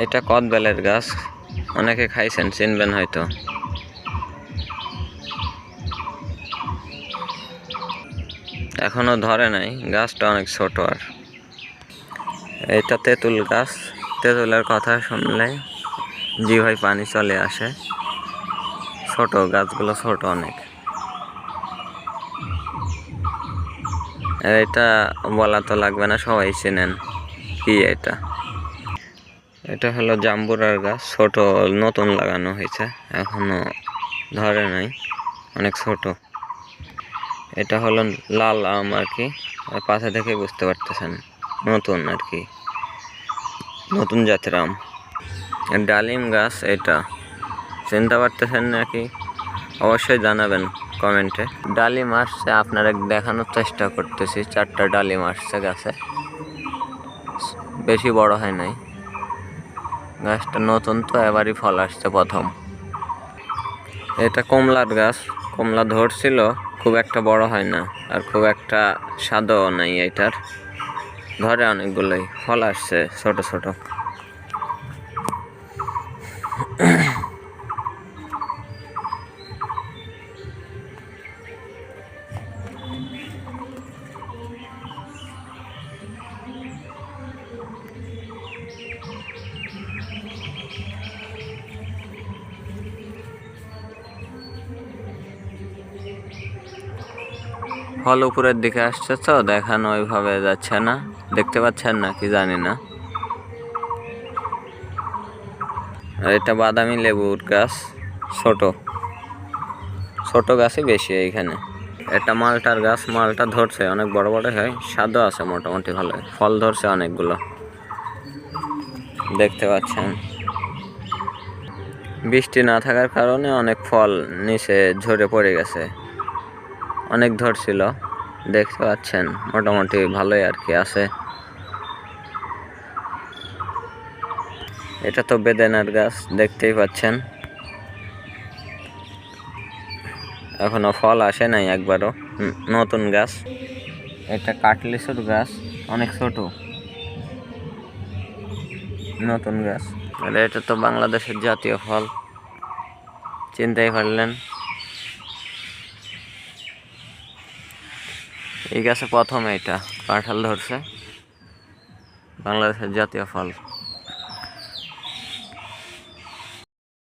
এটা কদবেলের গাছ, অনেকে খাইছেন, চিনবেন হয়তো। এখনো ধরে নাই, গাছটা অনেক ছোট। আর এটা তেঁতুল গাছ, তেঁতুলের কথা শুনলে জিভায় পানি চলে আসে। ছোট গাছগুলো, ছোট অনেক। এটা বলা তো লাগবে না, সবাই চেনেন কি এটা। এটা হলো জাম্বুরার গাছ, ছোট, নতুন লাগানো হয়েছে, এখনো ধরে নাই, অনেক ছোট। এটা হলো লাল আম আর কি, পাশে থেকে বুঝতে পারতেছেন, নতুন আর কি, নতুন জাতের আম। ডালিম গাছ, এটা চিনতে পারতেছেন নাকি অবশ্যই জানাবেন কমেন্টে। ডালিম আসছে, আপনারা দেখানোর চেষ্টা করতেছি। 4টা ডালিম আসছে গাছে, বেশি বড় হয় নাই, গাছটা নতুন তো, এবারই ফল আসছে প্রথম। এটা কমলার গাছ, কমলা ধরছিল, খুব একটা বড় হয় না, আর খুব একটা স্বাদও নাই এটার, ধরে অনেকগুলোই, ফল আসছে ছোট ছোট। ফল উপরের দিকে আসছে তো, দেখানো ওইভাবে যাচ্ছে না, দেখতে পাচ্ছেন না কি জানি না। আর এটা বাদামি লেবুর গাছ, ছোট ছোট গাছই বেশি এইখানে। এটা মালটার গাছ, মালটা ধরছে, অনেক বড় বড় হয়, স্বাদও আছে মোটামুটি ভালো, ফল ধরছে অনেকগুলো, দেখতে পাচ্ছেন। বৃষ্টি না থাকার কারণে অনেক ফল নিচে ঝরে পড়ে গেছে, অনেক ধরছিল, দেখতে পাচ্ছেন, মোটামুটি ভালোই আর কি আছে। এটা তো বেদেনার গাছ, দেখতেই পাচ্ছেন, এখনো ফল আসে নাই একবারও, নতুন গাছ। এটা কাটলিচুর গাছ, অনেক ছোট, নতুন গাছ। তাহলে এটা তো বাংলাদেশের জাতীয় ফল, চিনতেই পারলেন। এই গাছে প্রথমে এটা কাঁঠাল ধরছে, বাংলাদেশের জাতীয় ফল।